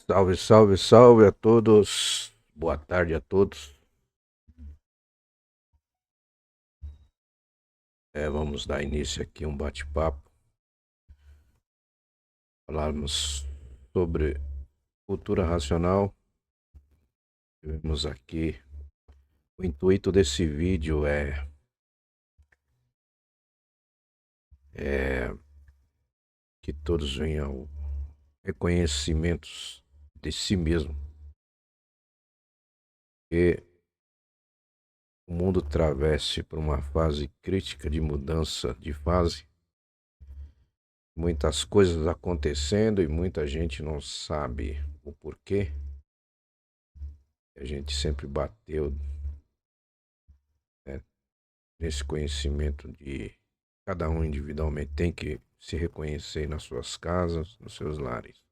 Salve, salve, salve a todos. Boa tarde a todos. Vamos dar início aqui a um bate-papo. Falarmos sobre cultura racional. Tivemos aqui. O intuito desse vídeo é que todos venham reconhecimentos de si mesmo. Que o mundo atravesse por uma fase crítica de mudança de fase. Muitas coisas acontecendo e muita gente não sabe o porquê. A gente sempre bateu, né, nesse conhecimento de cada um individualmente tem que se reconhecer nas suas casas, nos seus lares.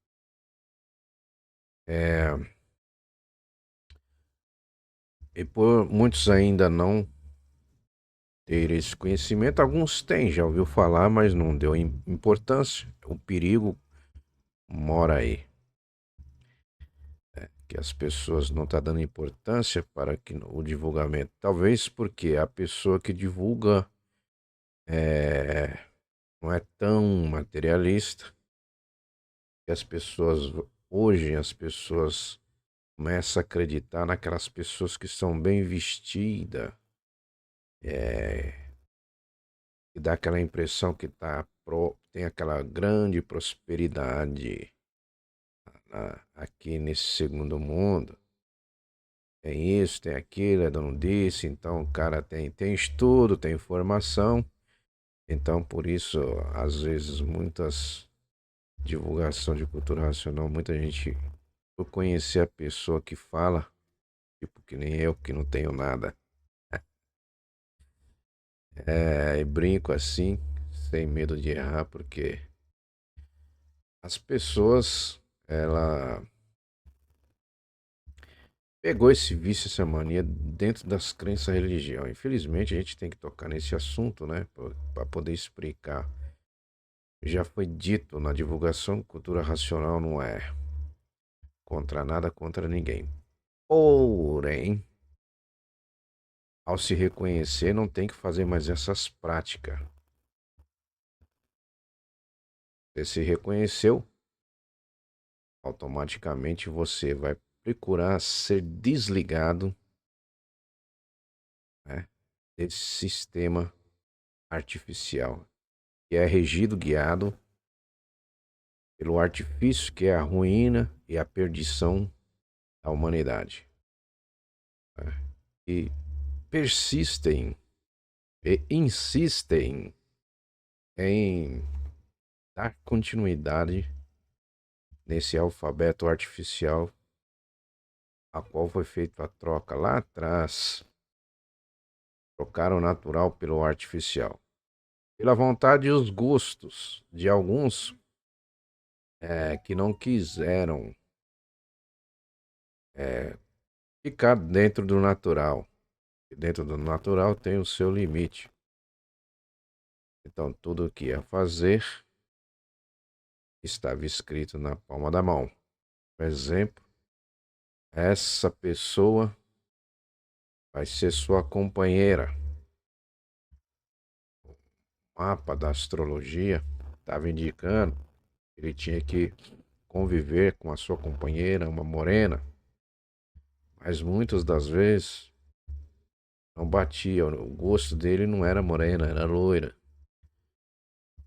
E por muitos ainda não ter esse conhecimento, alguns têm, já ouviu falar, mas não deu importância. O perigo mora aí, que as pessoas não estão dando importância para que o divulgamento. Talvez porque a pessoa que divulga é, não é tão materialista, que as pessoas, hoje as pessoas começam a acreditar naquelas pessoas que são bem vestidas, e dá aquela impressão que tem aquela grande prosperidade aqui nesse segundo mundo. Tem isso, tem aquilo, é dono disso, então o cara tem estudo, tem informação. Então, por isso, às vezes, muitas divulgação de cultura racional, muita gente, por conhecer a pessoa que fala, tipo que nem eu, que não tenho nada, e brinco assim, sem medo de errar, porque as pessoas, ela pegou esse vício, essa mania dentro das crenças religiosas. Infelizmente, a gente tem que tocar nesse assunto, né, para poder explicar. Já foi dito na divulgação, cultura racional não é contra nada, contra ninguém. Porém, ao se reconhecer, não tem que fazer mais essas práticas. Você se reconheceu, automaticamente você vai procurar ser desligado, né, desse sistema artificial, que é regido, guiado pelo artifício que é a ruína e a perdição da humanidade, né? E persistem e insistem em dar continuidade nesse alfabeto artificial, a qual foi feita a troca lá atrás. Trocaram o natural pelo artificial. Pela vontade e os gostos de alguns, que não quiseram é, ficar dentro do natural. E dentro do natural tem o seu limite. Então, tudo o que ia fazer estava escrito na palma da mão. Por exemplo, essa pessoa vai ser sua companheira. O mapa da astrologia estava indicando que ele tinha que conviver com a sua companheira, uma morena. Mas muitas das vezes não batia. O gosto dele não era morena, era loira.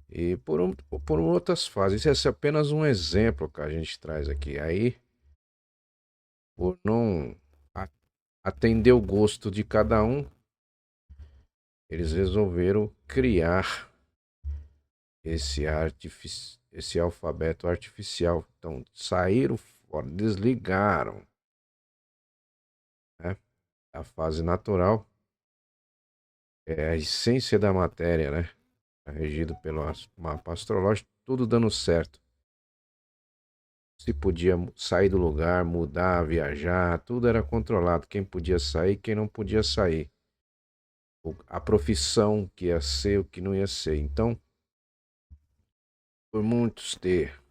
E por outras fases. Esse é apenas um exemplo que a gente traz aqui. Aí, por não atender o gosto de cada um, eles resolveram criar esse alfabeto artificial. Então, saíram fora, desligaram, né, a fase natural, é a essência da matéria, né? É regido pelo mapa astrológico, tudo dando certo. Se podia sair do lugar, mudar, viajar, tudo era controlado. Quem podia sair, quem não podia sair. A profissão que ia ser, o que não ia ser. Então, por muitos ter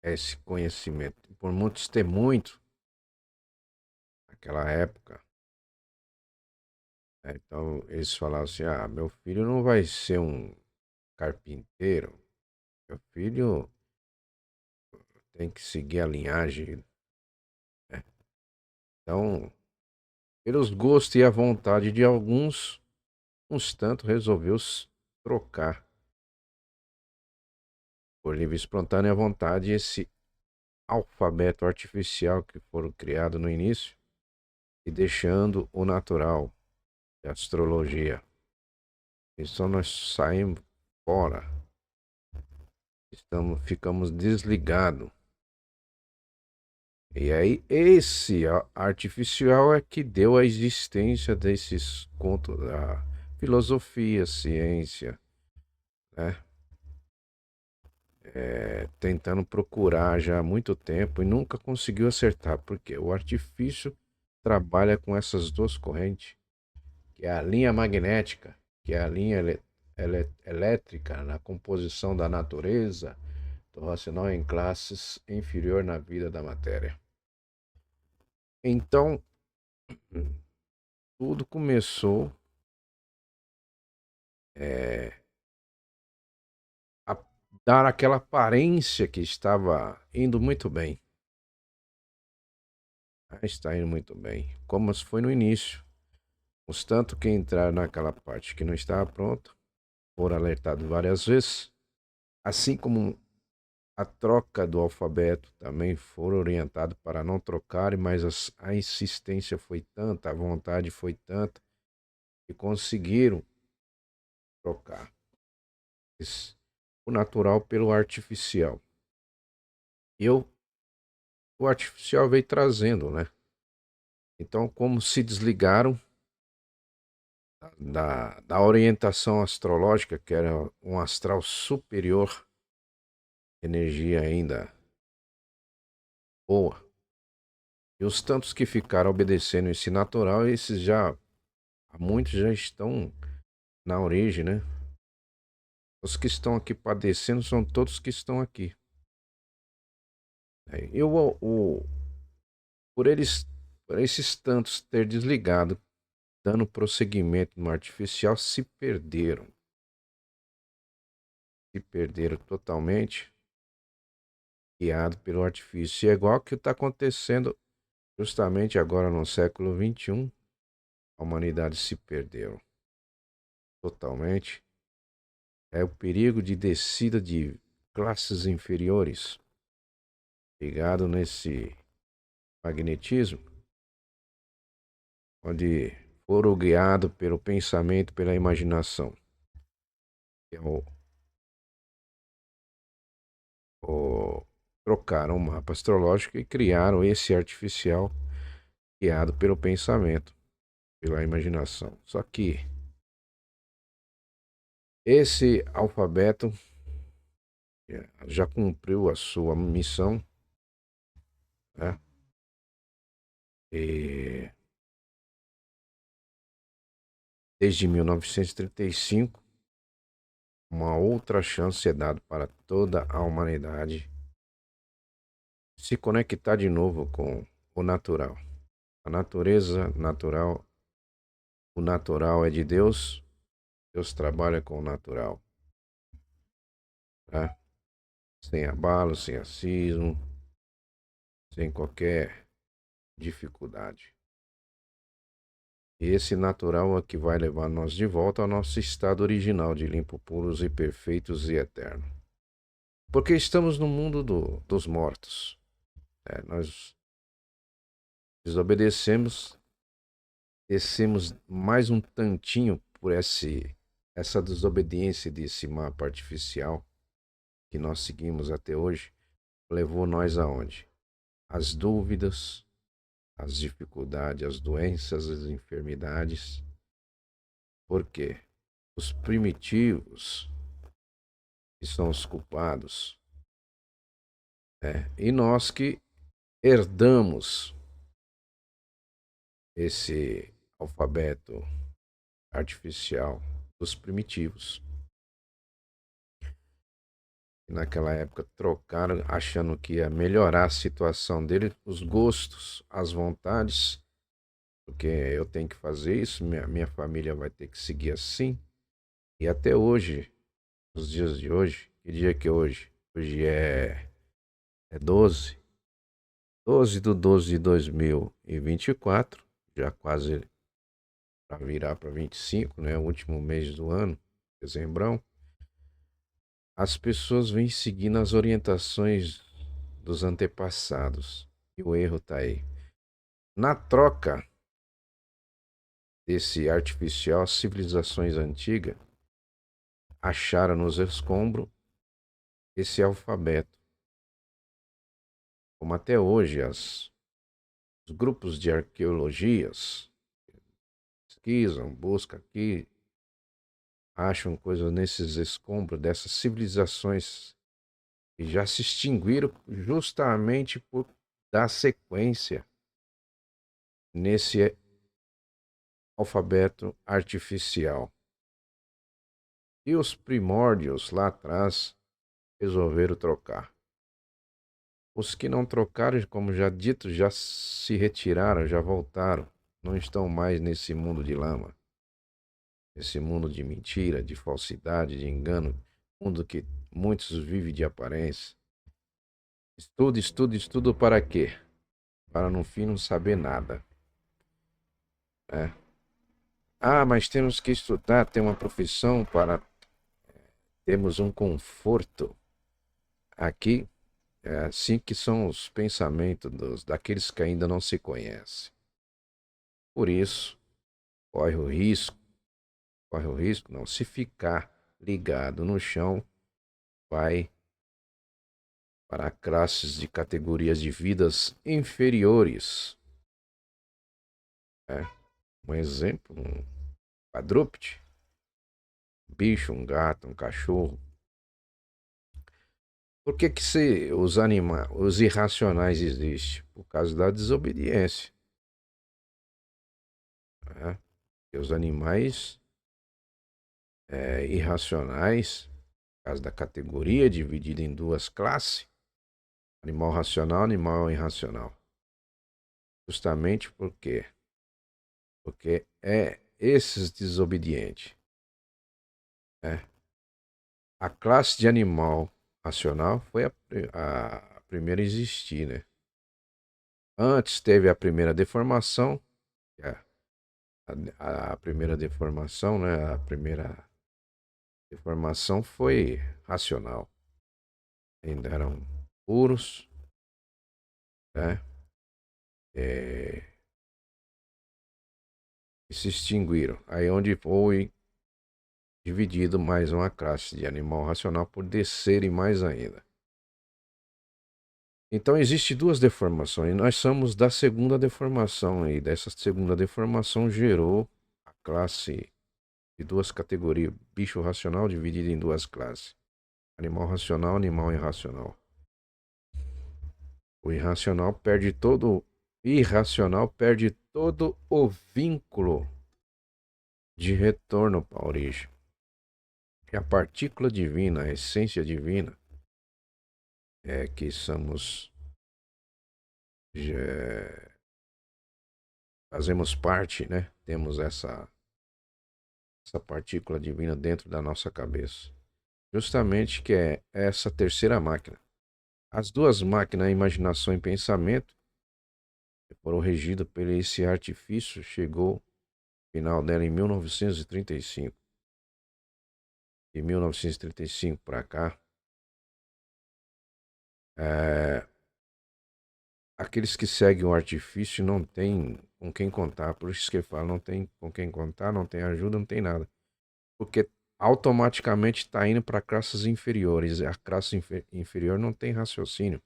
esse conhecimento, por muitos ter muito naquela época, né? Então eles falavam assim: ah, meu filho não vai ser um carpinteiro, meu filho tem que seguir a linhagem, né? Então, pelos gostos e a vontade de alguns, uns tanto resolveu trocar por livre e espontânea vontade esse alfabeto artificial que foram criado no início e deixando o natural, a astrologia. Então nós saímos fora, ficamos desligados. E aí esse artificial é que deu a existência desses contos da filosofia, ciência, né? Tentando procurar já há muito tempo e nunca conseguiu acertar, porque o artifício trabalha com essas duas correntes, que é a linha magnética, que é a linha elétrica na composição da natureza, do racional em classes inferior na vida da matéria. Então, tudo começou a dar aquela aparência que estava indo muito bem. Está indo muito bem, como foi no início. Os tanto que entraram naquela parte que não estava pronto, foram alertados várias vezes, assim como a troca do alfabeto também foram orientados para não trocarem, mas a insistência foi tanta, a vontade foi tanta, que conseguiram trocar o natural pelo artificial. E o artificial veio trazendo, né? Então, como se desligaram da orientação astrológica, que era um astral superior, energia ainda boa. E os tantos que ficaram obedecendo esse natural, esses já, muitos já estão na origem, né? Os que estão aqui padecendo são todos que estão aqui. Eu, por eles, por esses tantos ter desligado, dando prosseguimento no artificial, se perderam totalmente, guiado pelo artifício. E é igual que está acontecendo justamente agora no século XXI, a humanidade se perdeu totalmente. É o perigo de descida de classes inferiores, ligado nesse magnetismo, onde foram guiados pelo pensamento, pela imaginação. Que é trocaram o mapa astrológico e criaram esse artificial guiado pelo pensamento, pela imaginação. Só que esse alfabeto já cumpriu a sua missão, né? E desde 1935, uma outra chance é dada para toda a humanidade se conectar de novo com o natural. A natureza natural, o natural é de Deus, Deus trabalha com o natural, tá? Sem abalo, sem acismo, sem qualquer dificuldade. E esse natural é que vai levar nós de volta ao nosso estado original de limpo, puros e perfeitos e eterno. Porque estamos no mundo dos mortos. Nós desobedecemos, descemos mais um tantinho por essa desobediência desse mapa artificial que nós seguimos até hoje, levou nós aonde? As dúvidas, as dificuldades, as doenças, as enfermidades. Por quê? Os primitivos que são os culpados, e nós que herdamos esse alfabeto artificial dos primitivos. E naquela época trocaram achando que ia melhorar a situação dele, os gostos, as vontades, porque eu tenho que fazer isso, minha família vai ter que seguir assim. E até hoje, nos dias de hoje, que dia que é hoje? Hoje é 12/12 de 2024, já quase para virar para 25, né? O último mês do ano, dezembrão. As pessoas vêm seguindo as orientações dos antepassados. E o erro tá aí. Na troca desse artificial, as civilizações antigas acharam nos escombros esse alfabeto. Como até hoje os grupos de arqueologias pesquisam, buscam aqui, acham coisas nesses escombros dessas civilizações que já se extinguiram justamente por dar sequência nesse alfabeto artificial. E os primórdios lá atrás resolveram trocar. Os que não trocaram, como já dito, já se retiraram, já voltaram. Não estão mais nesse mundo de lama. Esse mundo de mentira, de falsidade, de engano. Mundo que muitos vivem de aparência. Estudo, estudo, estudo para quê? Para no fim não saber nada. Né? Ah, mas temos que estudar, ter uma profissão para termos um conforto. Aqui é assim que são os pensamentos daqueles que ainda não se conhecem. Por isso, corre o risco, corre o risco, não, se ficar ligado no chão, vai para classes de categorias de vidas inferiores. Né? Um exemplo, um quadrúpede, um bicho, um gato, um cachorro. Por que os irracionais existem? Por causa da desobediência. Né? E os animais irracionais, por causa da categoria dividida em duas classes, animal racional, animal irracional. Justamente por quê? Porque é esses desobedientes. Né? A classe de animal racional foi a primeira a existir, né? Antes teve a primeira deformação, a primeira deformação, né? A primeira deformação foi racional. Ainda eram puros, né? É, e se extinguiram. Aí onde foi dividido mais uma classe de animal racional por descerem mais ainda. Então existe duas deformações. Nós somos da segunda deformação e dessa segunda deformação gerou a classe de duas categorias, bicho racional dividido em duas classes. Animal racional, animal irracional. O irracional perde todo o vínculo de retorno para a origem. E a partícula divina, a essência divina, é que somos, fazemos parte, né? Temos essa partícula divina dentro da nossa cabeça. Justamente que é essa terceira máquina. As duas máquinas, imaginação e pensamento, que foram regidas por esse artifício, chegou ao final dela em 1935. De 1935 para cá, é, aqueles que seguem o artifício não têm com quem contar. Por isso que ele fala, não tem com quem contar, não tem ajuda, não tem nada. Porque automaticamente está indo para classes inferiores. A classe inferior não tem raciocínio,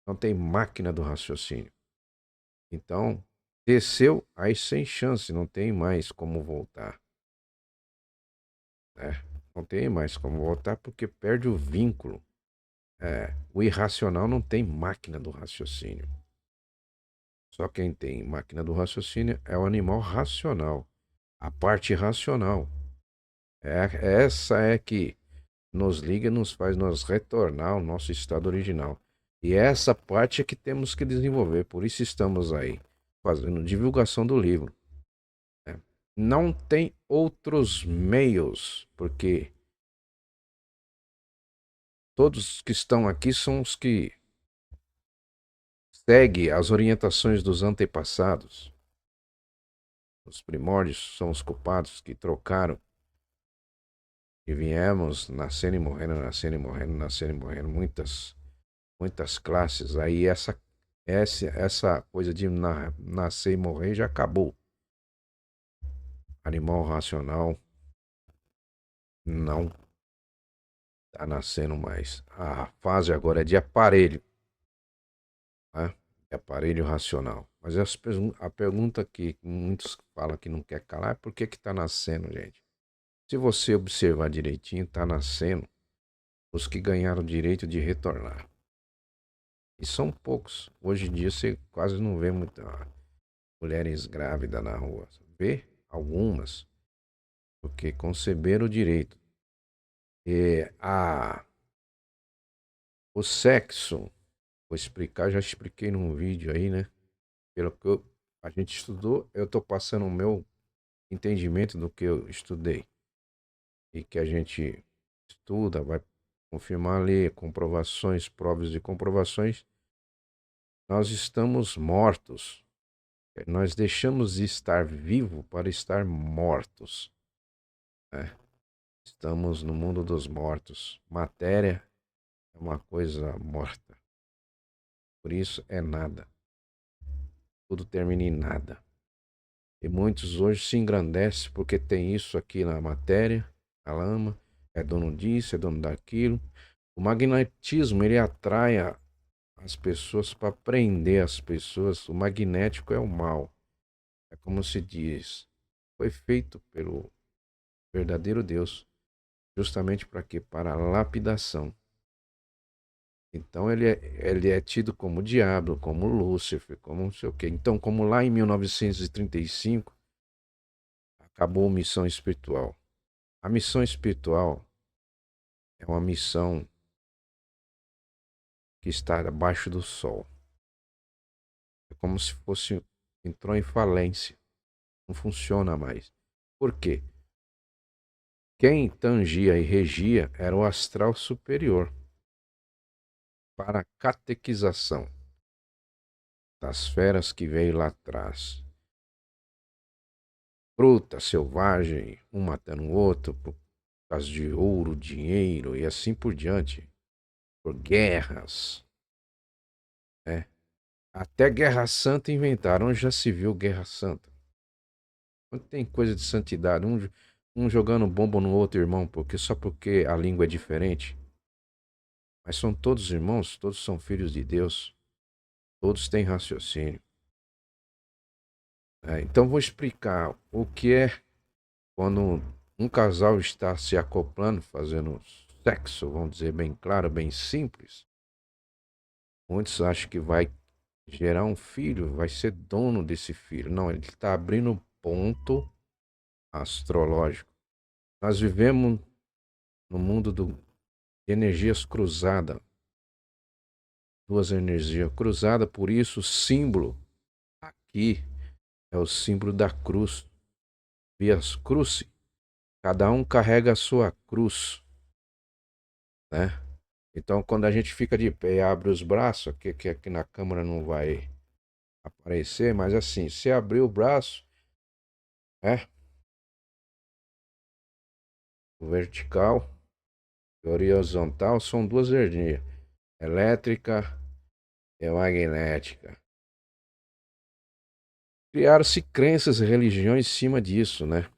não tem máquina do raciocínio. Então, desceu aí sem chance, não tem mais como voltar. Né? Não tem mais como voltar porque perde o vínculo. O irracional não tem máquina do raciocínio. Só quem tem máquina do raciocínio é o animal racional. A parte racional. Essa é que nos liga e nos faz nós retornar ao nosso estado original. E essa parte é que temos que desenvolver, por isso estamos aí, fazendo divulgação do livro, né? Não tem outros meios, porque todos que estão aqui são os que seguem as orientações dos antepassados. Os primórdios são os culpados que trocaram e viemos nascendo e morrendo, nascendo e morrendo, nascendo e morrendo, muitas classes. Aí essa coisa de nascer e morrer já acabou. Animal racional não tá nascendo mais. A fase agora é de aparelho, né? De aparelho racional. Mas a pergunta que muitos falam que não quer calar é por que que tá nascendo, gente? Se você observar direitinho, tá nascendo os que ganharam o direito de retornar. E são poucos. Hoje em dia você quase não vê muitas mulheres grávidas na rua. Vê algumas, porque conceberam o direito. E o sexo, vou explicar, já expliquei num vídeo aí, né? Pelo que a gente estudou, eu tô passando o meu entendimento do que eu estudei. E que a gente estuda, vai confirmar ali, comprovações, provas e comprovações. Nós estamos mortos. Nós deixamos de estar vivo para estar mortos, né? Estamos no mundo dos mortos. Matéria é uma coisa morta. Por isso é nada. Tudo termina em nada. E muitos hoje se engrandecem porque tem isso aqui na matéria, a lama, é dono disso, é dono daquilo. O magnetismo, ele atrai as pessoas para prender as pessoas. O magnético é o mal. É como se diz, foi feito pelo verdadeiro Deus, justamente para quê? Para a lapidação. Então ele é tido como diabo, como Lúcifer, como não sei o quê. Então, como lá em 1935 acabou a missão espiritual. A missão espiritual é uma missão que está abaixo do sol. É como se fosse entrou em falência, não funciona mais. Por quê? Quem tangia e regia era o astral superior para a catequização das feras que veio lá atrás. Fruta selvagem, um matando o outro por causa de ouro, dinheiro e assim por diante, por guerras, né? Até Guerra Santa inventaram. Onde já se viu Guerra Santa? Onde tem coisa de santidade? Um jogando bomba no outro irmão, porque só porque a língua é diferente. Mas são todos irmãos, todos são filhos de Deus, todos têm raciocínio. Então vou explicar o que é quando um casal está se acoplando, fazendo sexo, vamos dizer bem claro, bem simples. Muitos acham que vai gerar um filho, vai ser dono desse filho. Não, ele está abrindo ponto astrológico. Nós vivemos no mundo de energias cruzadas. Duas energias cruzadas, por isso o símbolo aqui é o símbolo da cruz. Vias cruz. Cada um carrega a sua cruz, né? Então, quando a gente fica de pé e abre os braços, que aqui na câmera não vai aparecer, mas assim, se abrir o braço, né? O vertical e horizontal são duas energias, elétrica e magnética. Criaram-se crenças e religiões em cima disso, né?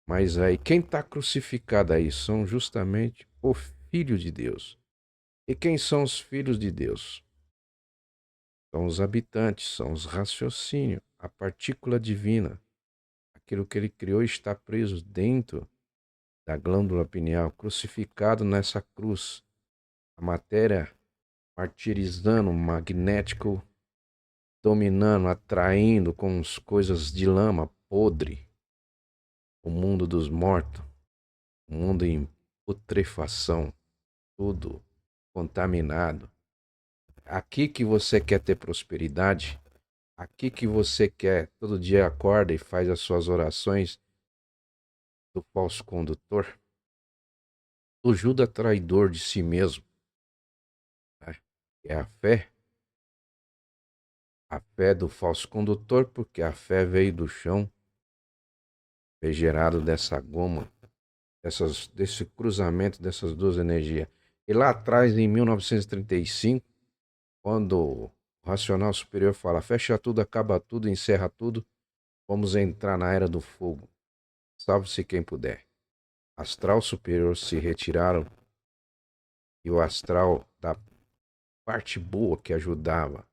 Mas aí, quem está crucificado aí são justamente o Filho de Deus. E quem são os filhos de Deus? São os habitantes, são os raciocínios, a partícula divina. Aquilo que ele criou está preso dentro da glândula pineal, crucificado nessa cruz. A matéria martirizando, o magnético dominando, atraindo com as coisas de lama podre. O mundo dos mortos, o mundo putrefação, tudo contaminado. Aqui que você quer ter prosperidade, aqui que você quer, todo dia acorda e faz as suas orações do falso condutor, o Judas traidor de si mesmo, né? É a fé do falso condutor, porque a fé veio do chão, foi gerado dessa goma, desse cruzamento dessas duas energias. E lá atrás, em 1935, quando o racional superior fala fecha tudo, acaba tudo, encerra tudo, vamos entrar na era do fogo. Salve-se quem puder. Astral superior se retiraram e o astral da parte boa que ajudava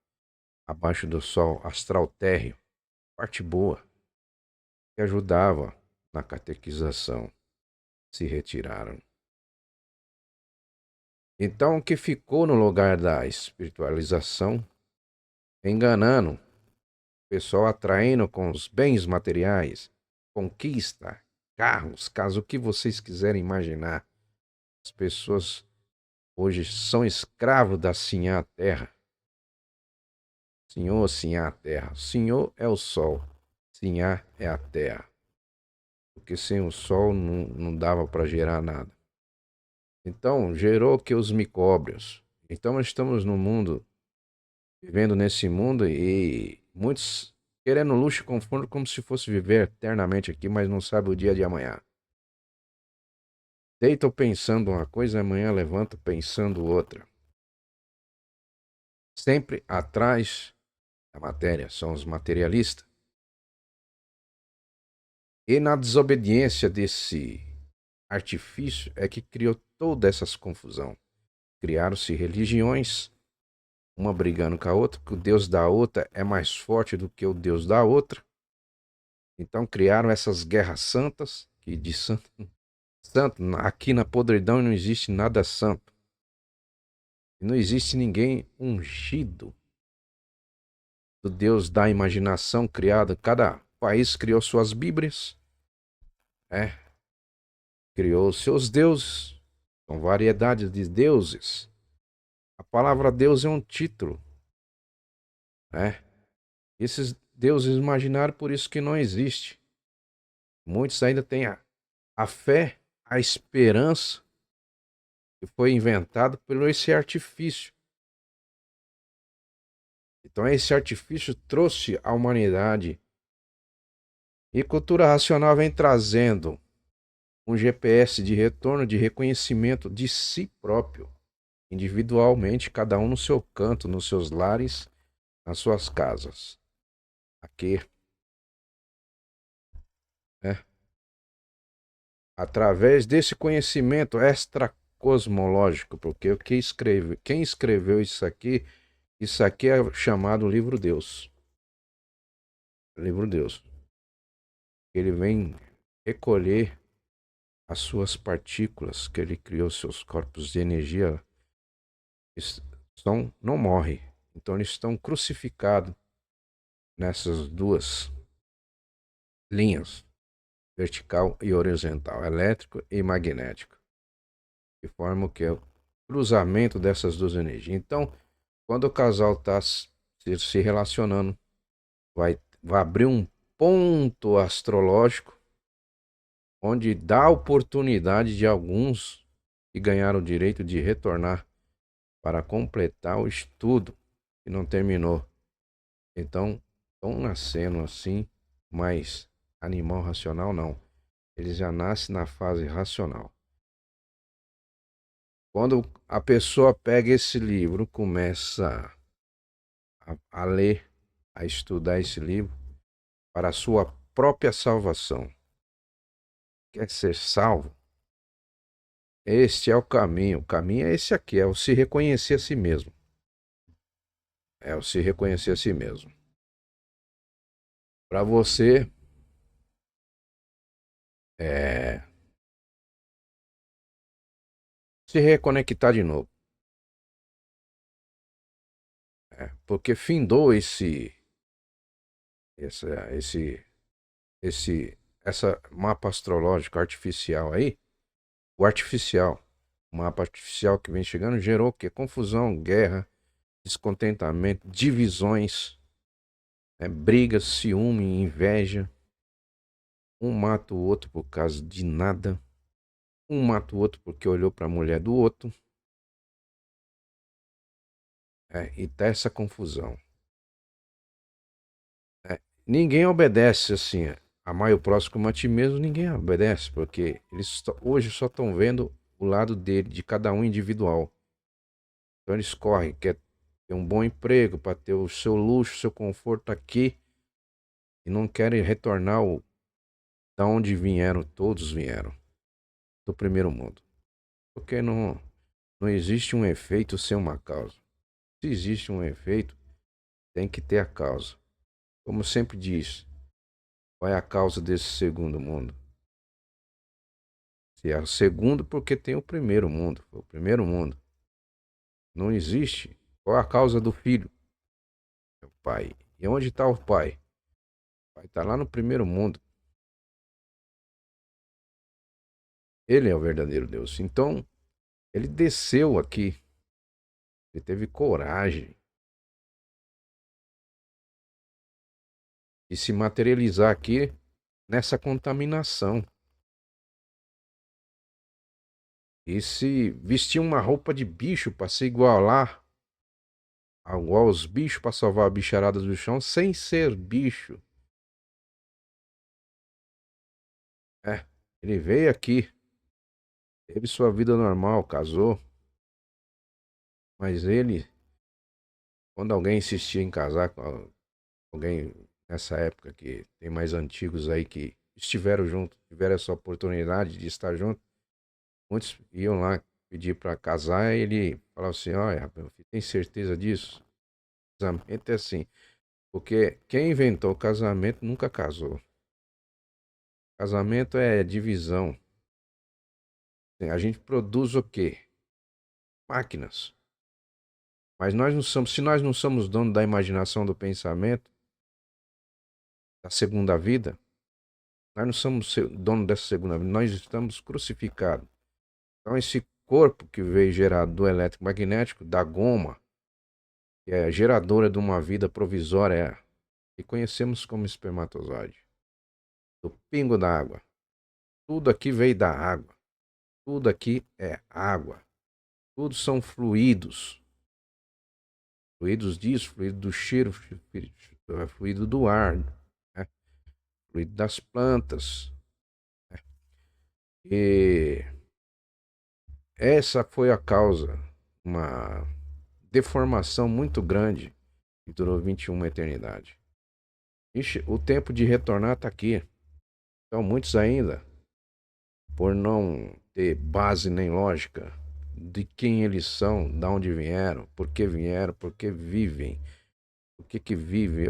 abaixo do sol, astral térreo, parte boa que ajudava na catequização, se retiraram. Então o que ficou no lugar da espiritualização, enganando, o pessoal atraindo com os bens materiais, conquista, carros, caso o que vocês quiserem imaginar. As pessoas hoje são escravos da Sinhá Terra. Senhor, Sinhá Terra. Senhor é o sol, Sinhá é a terra. Porque sem o sol não dava para gerar nada. Então gerou que os micróbios. Então nós estamos no mundo, vivendo nesse mundo e muitos querendo luxo e conforto como se fosse viver eternamente aqui, mas não sabe o dia de amanhã. Deitam pensando uma coisa, amanhã levanta pensando outra. Sempre atrás da matéria, são os materialistas. E na desobediência desse artifício é que criou toda essa confusão. Criaram-se religiões, uma brigando com a outra, que o Deus da outra é mais forte do que o Deus da outra. Então criaram essas guerras santas, que de santo, aqui na podridão não existe nada santo. Não existe ninguém ungido do Deus da imaginação criado. Cada país criou suas bíblias, criou seus deuses, são variedades de deuses. A palavra Deus é um título, né? Esses deuses imaginários, por isso que não existe. Muitos ainda têm a fé, a esperança, que foi inventado pelo esse artifício. Então esse artifício trouxe à humanidade e cultura racional vem trazendo um GPS de retorno, de reconhecimento de si próprio, individualmente, cada um no seu canto, nos seus lares, nas suas casas. Aqui, né? Através desse conhecimento extracosmológico, porque quem escreveu isso aqui é chamado Livro Deus. Livro Deus. Ele vem recolher as suas partículas que ele criou, seus corpos de energia, não morrem. Então eles estão crucificados nessas duas linhas, vertical e horizontal, elétrico e magnético, que formam o que é o cruzamento dessas duas energias. Então, quando o casal está se relacionando, vai abrir um ponto astrológico onde dá oportunidade de alguns que ganharam o direito de retornar para completar o estudo que não terminou. Então, estão nascendo assim, mas animal racional não. Ele já nasce na fase racional. Quando a pessoa pega esse livro, começa a ler, a estudar esse livro para a sua própria salvação. Quer ser salvo? Este é o caminho. O caminho é esse aqui, é o se reconhecer a si mesmo. É o se reconhecer a si mesmo. Para você se reconectar de novo. Porque findou essa mapa astrológico artificial aí, o artificial. O mapa artificial que vem chegando gerou o quê? Confusão, guerra, descontentamento, divisões, brigas, ciúme, inveja. Um mata o outro por causa de nada. Um mata o outro porque olhou para a mulher do outro. E tá essa confusão. Ninguém obedece assim. Amar o próximo como a ti mesmo, ninguém obedece, porque eles hoje só estão vendo o lado dele, de cada um individual. Então eles correm, quer ter um bom emprego, para ter o seu luxo, o seu conforto aqui, e não querem retornar da onde vieram, todos vieram, do primeiro mundo. Porque não existe um efeito sem uma causa. Se existe um efeito, tem que ter a causa. Como sempre diz, qual é a causa desse segundo mundo? Se é o segundo, porque tem o primeiro mundo. Foi o primeiro mundo. Não existe. Qual é a causa do filho? É o pai. E onde está o pai? O pai está lá no primeiro mundo. Ele é o verdadeiro Deus. Então, ele desceu aqui. Ele teve coragem de se materializar aqui nessa contaminação. E se vestir uma roupa de bicho para se igualar igual aos bichos, para salvar a bicharada do chão, sem ser bicho. Ele veio aqui, teve sua vida normal, casou. Mas ele, quando alguém insistia em casar com alguém nessa época, que tem mais antigos aí que estiveram juntos, tiveram essa oportunidade de estar junto, muitos iam lá pedir para casar e ele falava assim: olha, rapaz, tem certeza disso? Casamento é assim, porque quem inventou o casamento nunca casou. Casamento é divisão. A gente produz o quê? Máquinas. Mas nós não somos, se nós não somos donos da imaginação, do pensamento, da segunda vida, nós não somos dono dessa segunda vida, nós estamos crucificados. Então esse corpo que veio gerado do elétrico magnético, da goma, que é geradora de uma vida provisória, que conhecemos como espermatozoide, do pingo da água. Tudo aqui veio da água. Tudo aqui é água. Tudo são fluidos. Fluidos disso, fluido do cheiro, fluido do ar, né? Fluido das plantas. E essa foi a causa, uma deformação muito grande que durou 21 eternidade. Ixi, o tempo de retornar está aqui. Então, muitos ainda, por não ter base nem lógica de quem eles são, de onde vieram, por que vivem, o que vivem.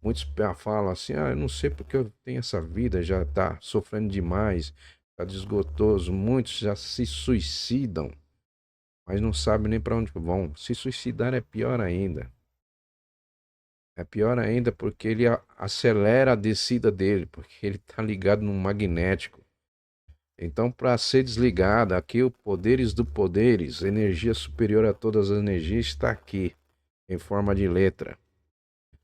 Muitos falam assim: eu não sei porque eu tenho essa vida, já está sofrendo demais, está desgostoso. Muitos já se suicidam, mas não sabem nem para onde vão. Se suicidar é pior ainda. É pior ainda porque ele acelera a descida dele, porque ele está ligado no magnético. Então, para ser desligado, aqui o poderes do poderes, energia superior a todas as energias, está aqui, em forma de letra,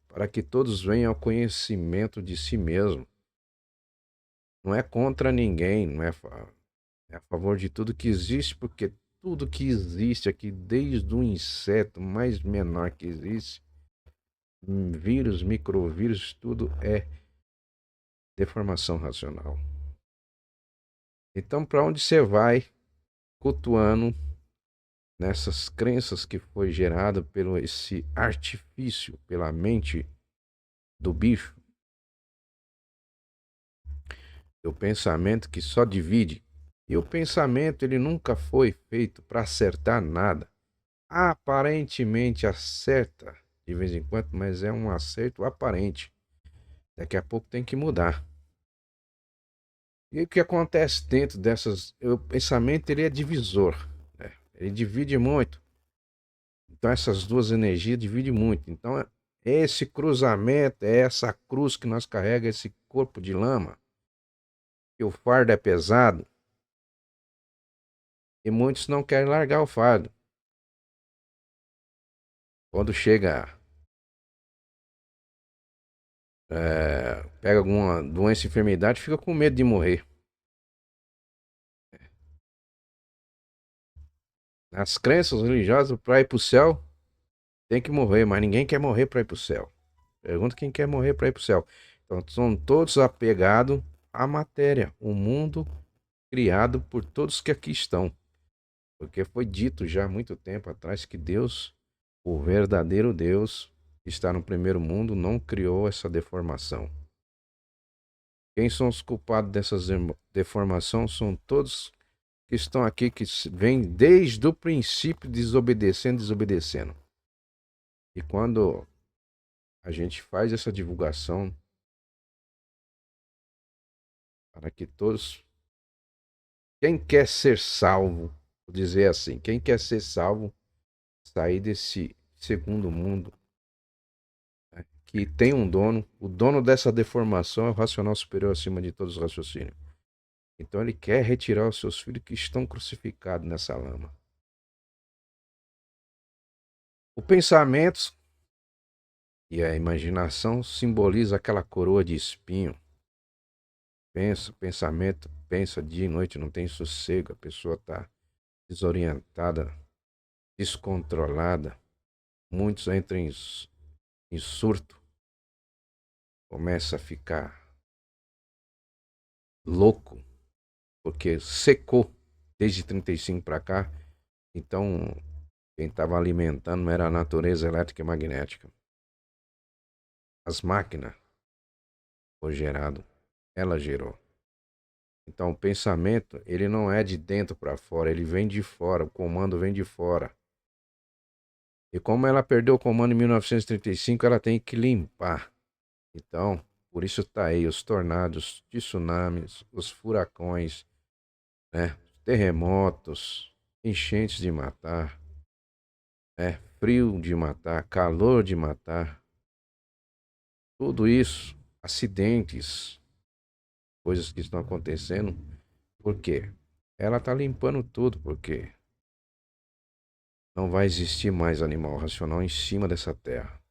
para que todos venham ao conhecimento de si mesmo. Não é contra ninguém, não é, é a favor de tudo que existe, porque tudo que existe aqui, desde o inseto mais menor que existe, vírus, microvírus, tudo é deformação racional. Então, para onde você vai cultuando nessas crenças que foi gerada pelo esse artifício, pela mente do bicho, o pensamento que só divide. E o pensamento ele nunca foi feito para acertar nada. Aparentemente acerta de vez em quando, mas é um acerto aparente. Daqui a pouco tem que mudar. E o que acontece dentro dessas... O pensamento ele é divisor, né? Ele divide muito. Então essas duas energias dividem muito. Então esse cruzamento, é essa cruz que nós carregamos, esse corpo de lama, que o fardo é pesado, E muitos não querem largar o fardo. Quando chega, pega alguma doença, enfermidade, fica com medo de morrer. As crenças religiosas, para ir para o céu, tem que morrer, mas ninguém quer morrer para ir para o céu. Pergunta quem quer morrer para ir para o céu. Então, são todos apegados à matéria, o mundo criado por todos que aqui estão. Porque foi dito já há muito tempo atrás que Deus, o verdadeiro Deus, que está no primeiro mundo, não criou essa deformação. Quem são os culpados dessas deformações são todos que estão aqui, que vêm desde o princípio desobedecendo, desobedecendo. E quando a gente faz essa divulgação para que todos, quem quer ser salvo, vou dizer assim, quem quer ser salvo, sair desse segundo mundo, né, que tem um dono, o dono dessa deformação é o racional superior acima de todos os raciocínios. Então ele quer retirar os seus filhos que estão crucificados nessa lama. O pensamento e a imaginação simboliza aquela coroa de espinho. Pensa, pensamento, pensa dia e noite, não tem sossego, a pessoa está desorientada, descontrolada. Muitos entram em surto, começa a ficar louco, porque secou desde 35 para cá. Então, quem estava alimentando era a natureza elétrica e magnética. As máquinas foi gerado, ela gerou. Então, o pensamento, ele não é de dentro para fora, ele vem de fora, o comando vem de fora. E como ela perdeu o comando em 1935, ela tem que limpar. Então, por isso tá aí os tornados, tsunamis, os furacões, né? Terremotos, enchentes de matar, né? Frio de matar, calor de matar. Tudo isso, acidentes, coisas que estão acontecendo. Por quê? Ela tá limpando tudo, porque não vai existir mais animal racional em cima dessa terra.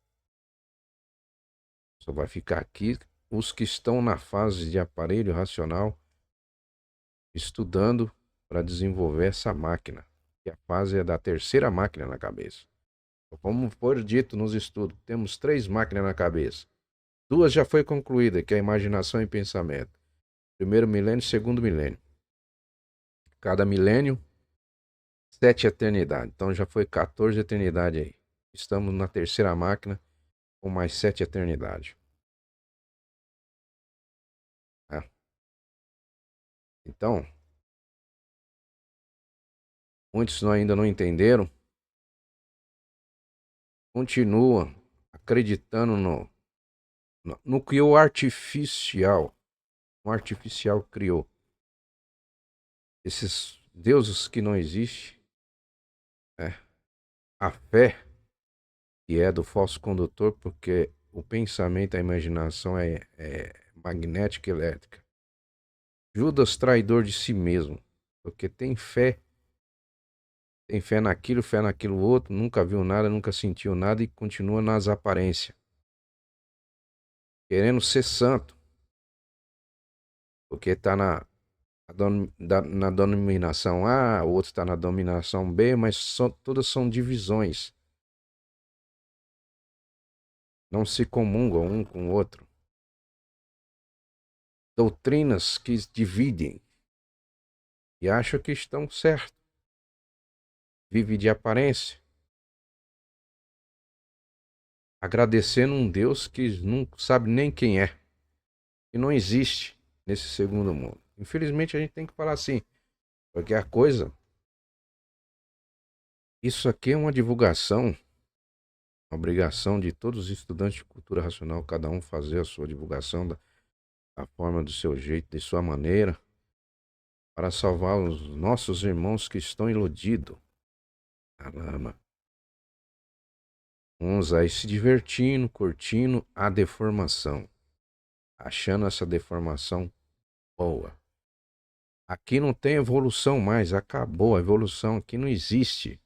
Só vai ficar aqui os que estão na fase de aparelho racional estudando para desenvolver essa máquina. E a fase é da terceira máquina na cabeça. Como foi dito nos estudos, temos três máquinas na cabeça. Duas já foi concluída, que é a imaginação e pensamento. Primeiro milênio, segundo milênio. Cada milênio, 7 eternidades. Então já foi 14 eternidades aí. Estamos na terceira máquina com mais 7 eternidades. Né? Então, muitos ainda não entenderam, continuam acreditando no que o artificial criou. Esses deuses que não existem, né? A fé que é do falso condutor, porque o pensamento, a imaginação é magnética e elétrica. Judas, traidor de si mesmo, porque tem fé naquilo outro, nunca viu nada, nunca sentiu nada e continua nas aparências, querendo ser santo, porque está na dominação A, o outro está na dominação B, mas todas são divisões. Não se comungam um com o outro. Doutrinas que dividem e acham que estão certos. Vive de aparência, agradecendo um Deus que não sabe nem quem é, que não existe nesse segundo mundo. Infelizmente a gente tem que falar assim, porque a coisa, isso aqui é uma divulgação, uma obrigação de todos os estudantes de cultura racional, cada um fazer a sua divulgação da forma do seu jeito, de sua maneira, para salvar os nossos irmãos que estão iludidos na lama. Uns aí se divertindo, curtindo a deformação, achando essa deformação boa. Aqui não tem evolução mais, acabou a evolução, aqui não existe.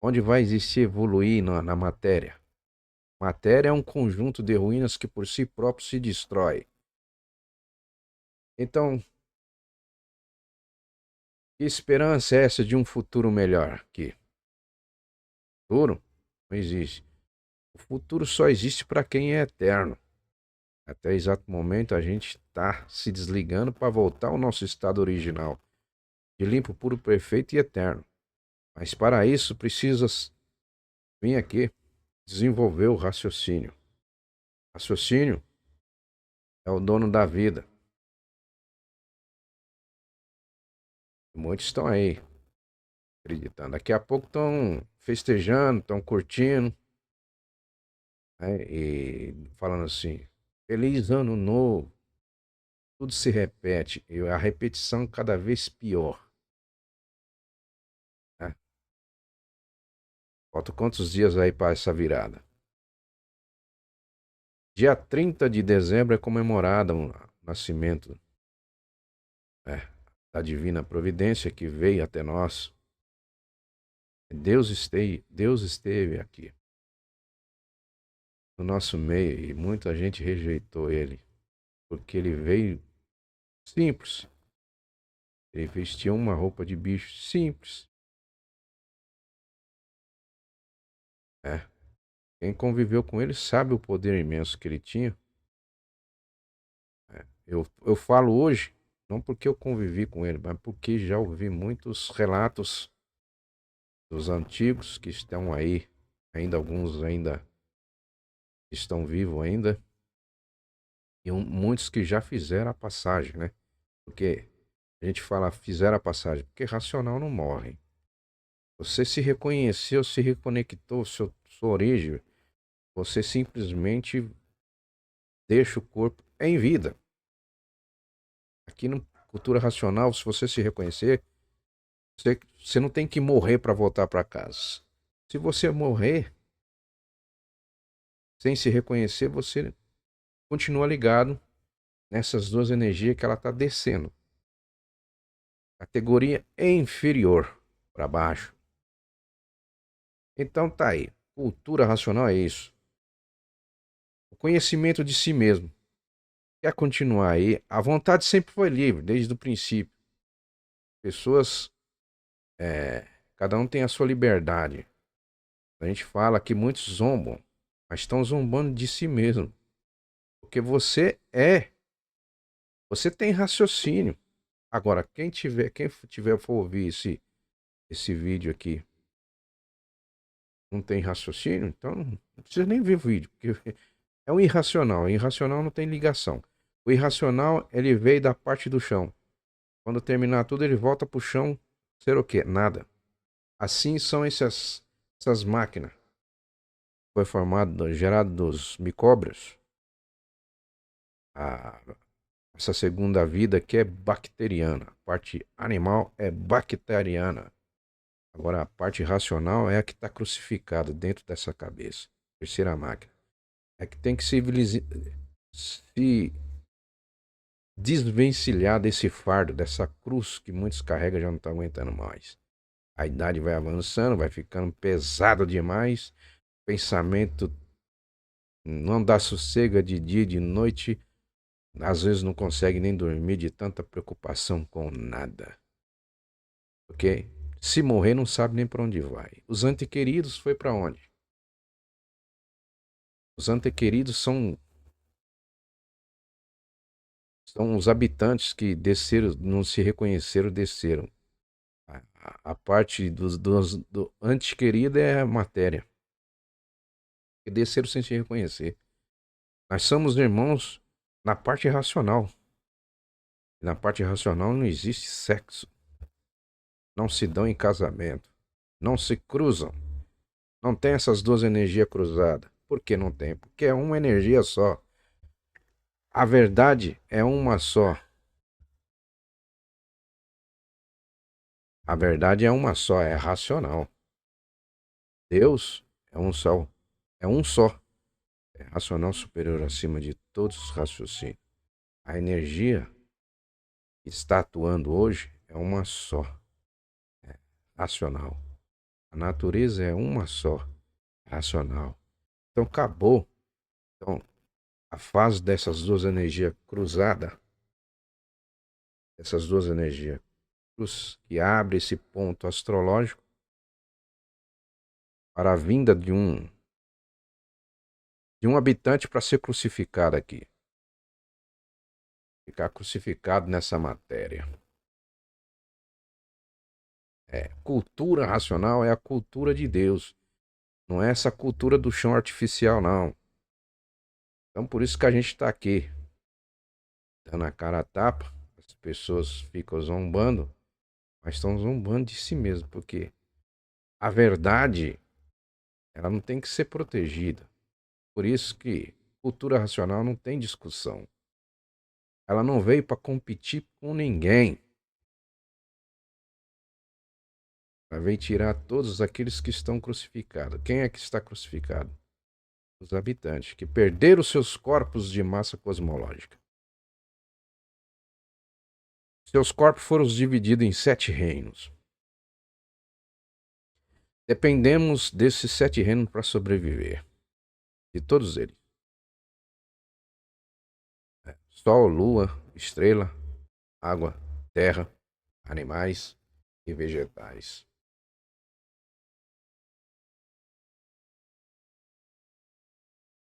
Onde vai existir evoluir na matéria? Matéria é um conjunto de ruínas que por si próprio se destrói. Então, que esperança é essa de um futuro melhor aqui? Futuro? Não existe. O futuro só existe para quem é eterno. Até o exato momento a gente está se desligando para voltar ao nosso estado original, de limpo, puro, perfeito e eterno. Mas para isso precisa vir aqui desenvolver o raciocínio. Raciocínio é o dono da vida. Muitos estão aí acreditando. Daqui a pouco estão festejando, estão curtindo, né? E falando assim: Feliz Ano Novo. Tudo se repete e a repetição cada vez pior, né? Faltam quantos dias aí para essa virada? Dia 30 de dezembro é comemorado o nascimento, né, da divina providência que veio até nós. Deus esteve aqui no nosso meio e muita gente rejeitou ele, porque ele veio simples. Ele vestia uma roupa de bicho simples. É. Quem conviveu com ele sabe o poder imenso que ele tinha. É. Eu falo hoje, não porque eu convivi com ele, mas porque já ouvi muitos relatos dos antigos que estão aí, ainda alguns ainda estão vivos ainda, e muitos que já fizeram a passagem, né? Porque a gente fala fizeram a passagem, porque racional não morre. Você se reconheceu, se reconectou sua origem, você simplesmente deixa o corpo em vida. Aqui na cultura racional, se você se reconhecer, você não tem que morrer para voltar para casa. Se você morrer sem se reconhecer, você continua ligado nessas duas energias que ela está descendo. Categoria inferior para baixo. Então tá aí. Cultura racional é isso. O conhecimento de si mesmo. Quer continuar aí? A vontade sempre foi livre, desde o princípio. Pessoas, é, cada um tem a sua liberdade. A gente fala que muitos zombam, mas estão zombando de si mesmo. Porque você tem raciocínio. Agora, quem tiver for ouvir esse vídeo aqui, não tem raciocínio, então não precisa nem ver o vídeo, porque é um irracional. O irracional não tem ligação. O irracional, ele veio da parte do chão. Quando terminar tudo, ele volta pro chão ser o quê? Nada. Assim são essas máquinas. Foi formado, gerado dos micróbios. A, essa segunda vida que é bacteriana. A parte animal é bacteriana. Agora a parte racional é a que está crucificada dentro dessa cabeça. Terceira máquina. É que tem que se desvencilhar desse fardo, dessa cruz que muitos carregam e já não estão aguentando mais. A idade vai avançando, vai ficando pesado demais. Pensamento não dá sossego de dia e de noite. Às vezes não consegue nem dormir de tanta preocupação com nada. Ok? Se morrer, não sabe nem para onde vai. Os antequeridos foi para onde? Os antequeridos são os habitantes que desceram, não se reconheceram, desceram. A parte do antequerido é a matéria. Que desceram sem se reconhecer. Nós somos irmãos na parte racional. Na parte racional não existe sexo. Não se dão em casamento. Não se cruzam. Não tem essas duas energias cruzadas. Por que não tem? Porque é uma energia só. A verdade é uma só. A verdade é uma só, é racional. Deus é um só. É um só. É racional superior acima de todos os raciocínios. A energia que está atuando hoje é uma só, racional. A natureza é uma só, racional. Então acabou. Então, a fase dessas duas energias cruzadas, essas duas energias que abre esse ponto astrológico para a vinda de um habitante para ser crucificado aqui. Ficar crucificado nessa matéria. Cultura racional é a cultura de Deus. Não é essa cultura do chão artificial, não. Então por isso que a gente está aqui, dando a cara a tapa. As pessoas ficam zombando, mas estão zombando de si mesmo, porque a verdade, ela não tem que ser protegida. Por isso que cultura racional não tem discussão. Ela não veio para competir com ninguém. Ela veio tirar todos aqueles que estão crucificados. Quem é que está crucificado? Os habitantes, que perderam seus corpos de massa cosmológica. Seus corpos foram divididos em 7 reinos. Dependemos desses 7 reinos para sobreviver. De todos eles. Sol, lua, estrela, água, terra, animais e vegetais.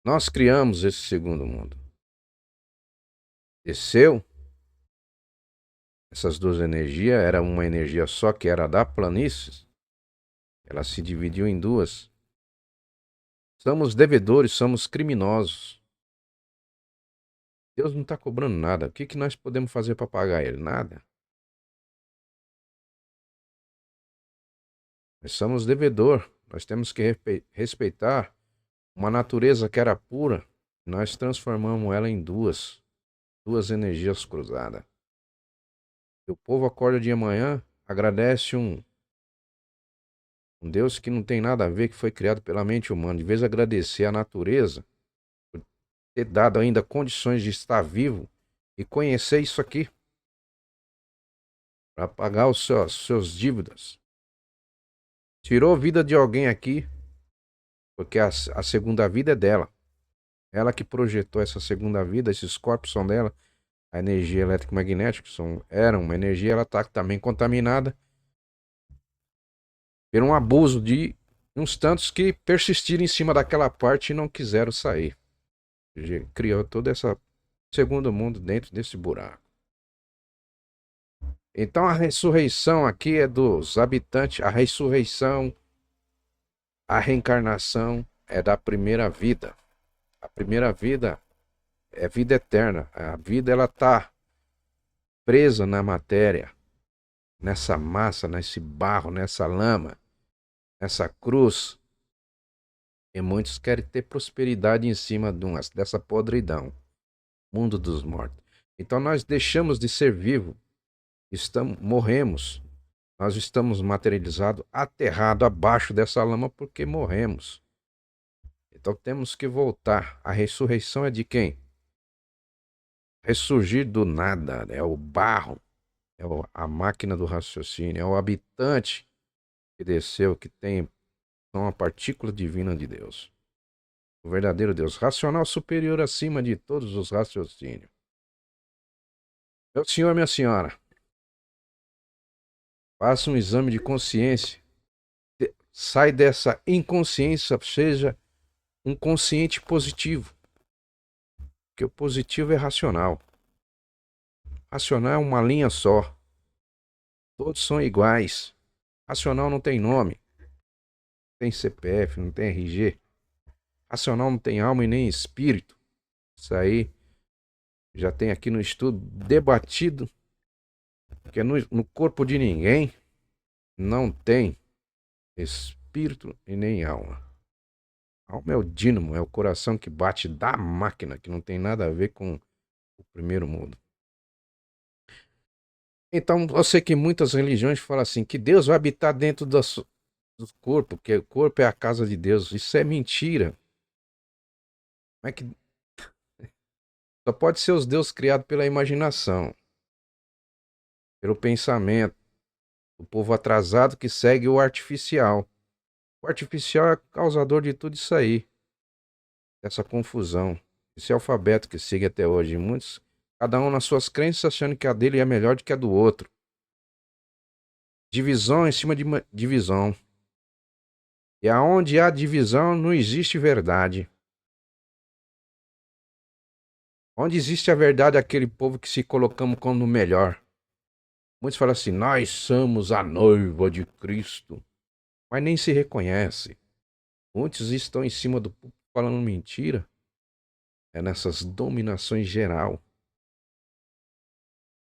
Nós criamos esse segundo mundo. Desceu. Essas duas energias, era uma energia só que era da planície. Ela se dividiu em duas. Somos devedores, somos criminosos. Deus não está cobrando nada. O que nós podemos fazer para pagar ele? Nada. Nós somos devedor. Nós temos que respeitar uma natureza que era pura. Nós transformamos ela em duas energias cruzadas. E o povo acorda de manhã, agradece um Deus que não tem nada a ver, que foi criado pela mente humana. De vez de agradecer a natureza, por ter dado ainda condições de estar vivo e conhecer isso aqui, para pagar os seus dívidas. Tirou a vida de alguém aqui, porque a segunda vida é dela. Ela que projetou essa segunda vida, esses corpos são dela. A energia eletromagnética era uma energia, ela está também contaminada por um abuso de uns tantos que persistiram em cima daquela parte e não quiseram sair. Criou todo esse segundo mundo dentro desse buraco. Então a ressurreição aqui é dos habitantes, a ressurreição, a reencarnação é da primeira vida. A primeira vida é vida eterna. A vida ela tá presa na matéria, nessa massa, nesse barro, nessa lama, nessa cruz. E muitos querem ter prosperidade em cima dessa podridão, mundo dos mortos. Então nós deixamos de ser vivos, morremos. Nós estamos materializados, aterrados abaixo dessa lama porque morremos. Então temos que voltar. A ressurreição é de quem? Ressurgir do nada, é o barro, é a máquina do raciocínio, é o habitante que desceu, que tem uma partícula divina de Deus. O verdadeiro Deus, racional superior acima de todos os raciocínios. Meu senhor, minha senhora, faça um exame de consciência. Sai dessa inconsciência, seja um consciente positivo. Porque o positivo é racional. Racional é uma linha só. Todos são iguais. Racional não tem nome. Não tem CPF, não tem RG. Racional não tem alma e nem espírito. Isso aí já tem aqui no estudo debatido. Que no corpo de ninguém não tem espírito e nem alma. Alma é o dínamo, é o coração que bate da máquina, que não tem nada a ver com o primeiro mundo. Então, eu sei que muitas religiões falam assim, que Deus vai habitar dentro do corpo, que o corpo é a casa de Deus. Isso é mentira. Como é que... Só pode ser os deuses criados pela imaginação. pelo pensamento. O povo atrasado que segue o artificial. O artificial é causador de tudo isso aí, essa confusão. Esse alfabeto que segue até hoje. Muitos, cada um nas suas crenças, achando que a dele é melhor do que a do outro. Divisão em cima de divisão. E aonde há divisão, não existe verdade. Onde existe a verdade, é aquele povo que se colocamos como o melhor. Muitos falam assim, nós somos a noiva de Cristo. Mas nem se reconhece. Muitos estão em cima do púlpito falando mentira. É nessas dominações geral.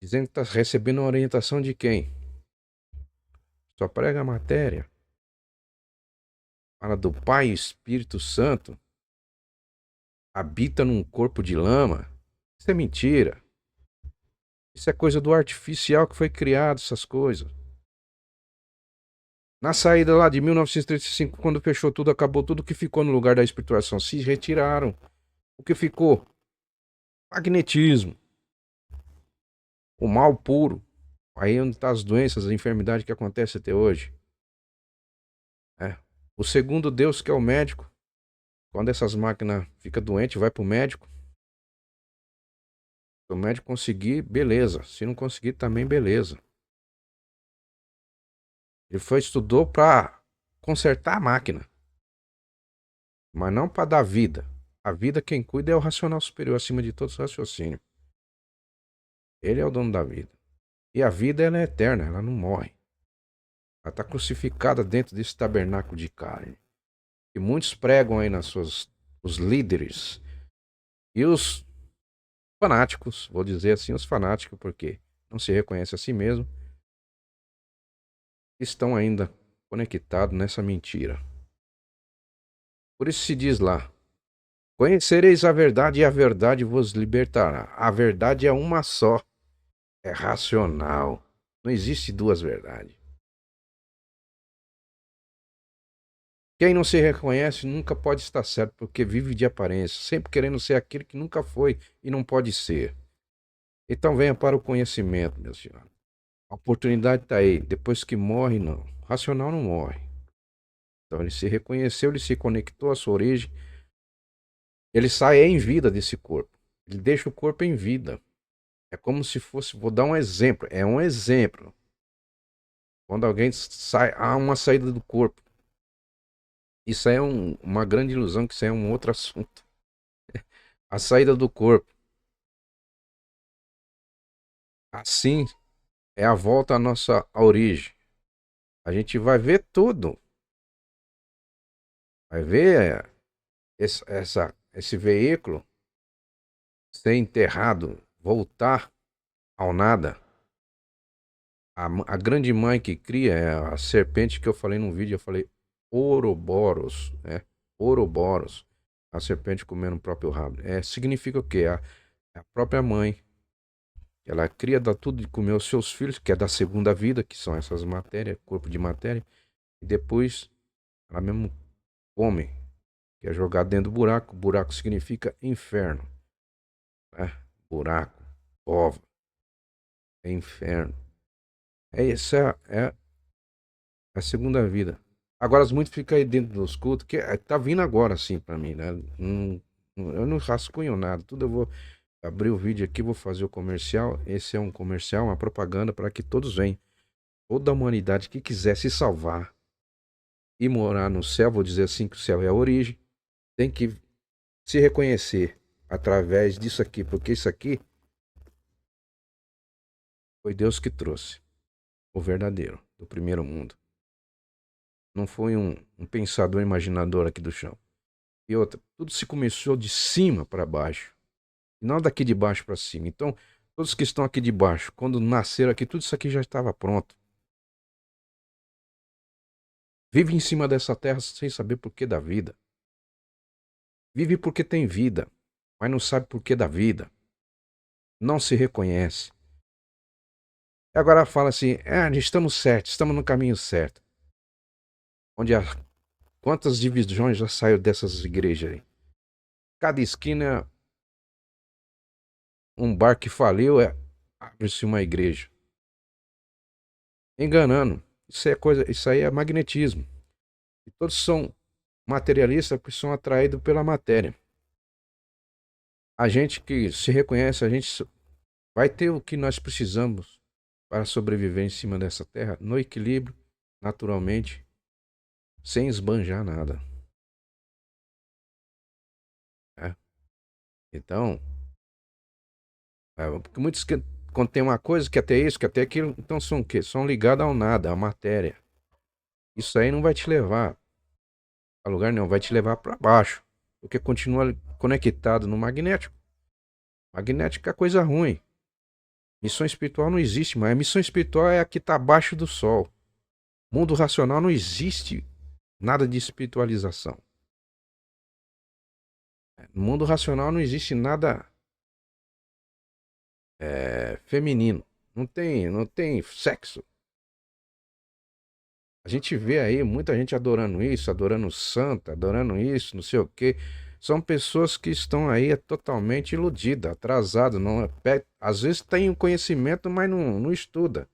Dizendo que está recebendo uma orientação de quem? Só prega a matéria. Fala do Pai e Espírito Santo. Habita num corpo de lama. Isso é mentira. Isso é coisa do artificial que foi criado, essas coisas. Na saída lá de 1935, quando fechou tudo, acabou tudo que ficou no lugar da espirituação. Se retiraram. O que ficou? Magnetismo. O mal puro. Aí onde estão as doenças, as enfermidades que acontecem até hoje. É. O segundo Deus, que é o médico. Quando essas máquinas ficam doentes, vai pro médico. Se o médico conseguir, beleza. Se não conseguir, também beleza. Ele estudou para consertar a máquina. Mas não para dar vida. A vida quem cuida é o racional superior, acima de todos os raciocínios. Ele é o dono da vida. E a vida ela é eterna, ela não morre. Ela está crucificada dentro desse tabernáculo de carne. E muitos pregam aí os líderes e os fanáticos, vou dizer assim, os fanáticos, porque não se reconhece a si mesmo, estão ainda conectados nessa mentira. Por isso se diz lá, conhecereis a verdade e a verdade vos libertará. A verdade é uma só, é racional. Não existe duas verdades. Quem não se reconhece nunca pode estar certo, porque vive de aparência, sempre querendo ser aquilo que nunca foi e não pode ser. Então venha para o conhecimento, meu senhor. A oportunidade está aí. Depois que morre, não. O racional não morre. Então ele se reconheceu, ele se conectou à sua origem. Ele sai em vida desse corpo. Ele deixa o corpo em vida. É como se fosse, vou dar um exemplo. É um exemplo. Quando alguém sai, há uma saída do corpo. Isso é uma grande ilusão, que isso é um outro assunto. A saída do corpo. Assim é a volta à nossa origem. A gente vai ver tudo. Vai ver esse veículo ser enterrado, voltar ao nada. A grande mãe que cria é a serpente que eu falei num vídeo, eu falei Ouroboros, né? Ouroboros, a serpente comendo o próprio rabo. Significa o quê? A própria mãe. Ela cria, dá tudo de comer aos seus filhos, que é da segunda vida, que são essas matérias, corpo de matéria, e depois ela mesmo come, que é jogado dentro do buraco. Buraco significa inferno, né? Buraco, cova, é inferno. Essa é a segunda vida. Agora, muitos ficam aí dentro dos cultos, que tá vindo agora, assim, pra mim, né? Eu não rascunho nada, tudo eu vou abrir o vídeo aqui, vou fazer o comercial. Esse é um comercial, uma propaganda para que todos venham. Toda a humanidade que quiser se salvar e morar no céu, vou dizer assim, que o céu é a origem, tem que se reconhecer através disso aqui, porque isso aqui foi Deus que trouxe, o verdadeiro, do primeiro mundo. Não foi um pensador imaginador aqui do chão. E outra, tudo se começou de cima para baixo, e não daqui de baixo para cima. Então, todos que estão aqui de baixo, quando nasceram aqui, tudo isso aqui já estava pronto. Vive em cima dessa terra sem saber por que da vida. Vive porque tem vida, mas não sabe por que da vida. Não se reconhece. E agora fala assim, estamos certos, estamos no caminho certo. Onde quantas divisões já saíram dessas igrejas aí? Cada esquina, um bar que faliu, abre-se uma igreja. enganando. Isso aí é magnetismo. E todos são materialistas porque são atraídos pela matéria. A gente que se reconhece, a gente vai ter o que nós precisamos para sobreviver em cima dessa terra, no equilíbrio, naturalmente, sem esbanjar nada. Né? Então, porque muitos que quando tem uma coisa, quer ter isso, quer ter aquilo, então são o quê? São ligados ao nada, à matéria. Isso aí não vai te levar a lugar nenhum, vai te levar para baixo, porque continua conectado no magnético. Magnético é coisa ruim. Missão espiritual não existe, mas a missão espiritual é a que está abaixo do sol. Mundo racional não existe nada de espiritualização. No mundo racional não existe nada feminino. Não tem sexo. A gente vê aí muita gente adorando isso, adorando santa, adorando isso, não sei o quê. São pessoas que estão aí totalmente iludidas, atrasadas. Não, às vezes tem o conhecimento, mas não estuda.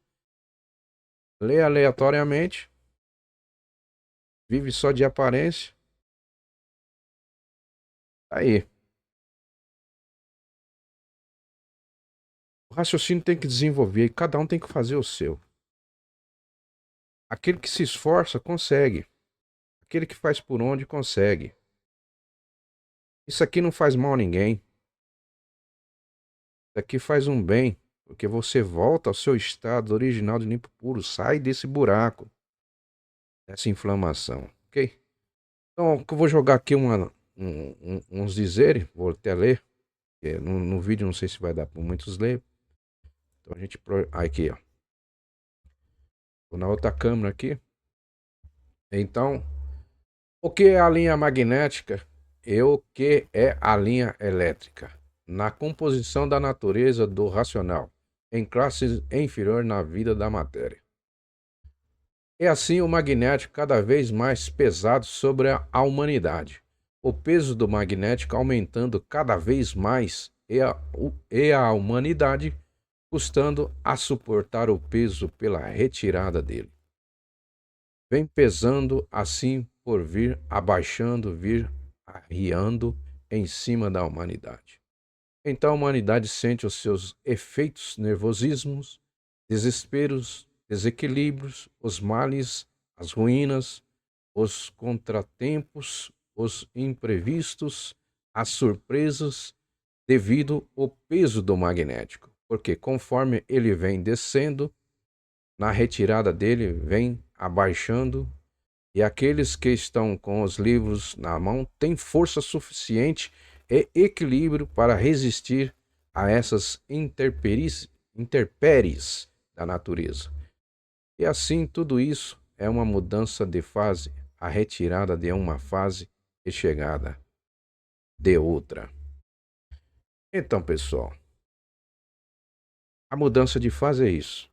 Lê aleatoriamente, vive só de aparência. Aí. O raciocínio tem que desenvolver e cada um tem que fazer o seu. Aquele que se esforça, consegue. Aquele que faz por onde, consegue. Isso aqui não faz mal a ninguém. Isso aqui faz um bem. Porque você volta ao seu estado original de limpo puro. Sai desse buraco. Dessa inflamação. Ok? Então, eu vou jogar aqui uns dizeres. Vou até ler. No vídeo não sei se vai dar para muitos ler. Então a gente... Aqui, ó. Vou na outra câmera aqui. Então... O que é a linha magnética e o que é a linha elétrica? Na composição da natureza do racional, em classes inferior na vida da matéria. É assim o magnético cada vez mais pesado sobre a humanidade. O peso do magnético aumentando cada vez mais e a humanidade custando a suportar o peso pela retirada dele. Vem pesando assim por vir abaixando, vir arriando em cima da humanidade. Então a humanidade sente os seus efeitos, nervosismos, desesperos, desequilíbrios, os males, as ruínas, os contratempos, os imprevistos, as surpresas, devido ao peso do magnético. Porque conforme ele vem descendo, na retirada dele vem abaixando, e aqueles que estão com os livros na mão têm força suficiente e equilíbrio para resistir a essas intempéries da natureza. E assim tudo isso é uma mudança de fase, a retirada de uma fase e chegada de outra. Então, pessoal, a mudança de fase é isso.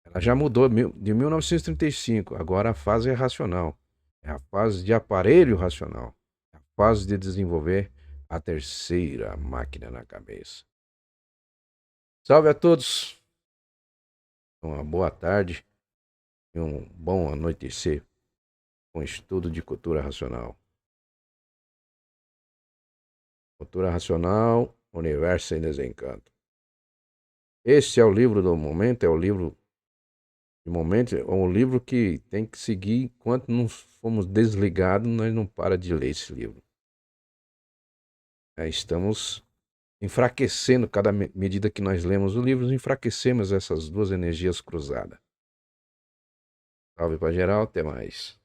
Ela já mudou de 1935, agora a fase é racional. É a fase de aparelho racional. É a fase de desenvolver a terceira máquina na cabeça. Salve a todos. Uma boa tarde e um bom anoitecer com estudo de cultura racional. Cultura racional, universo em desencanto. Este é o livro do momento, é o livro de momento, é um livro que tem que seguir. Enquanto não fomos desligados, nós não para de ler esse livro. Estamos enfraquecendo, cada medida que nós lemos o livro, enfraquecemos essas duas energias cruzadas. Salve para geral, até mais.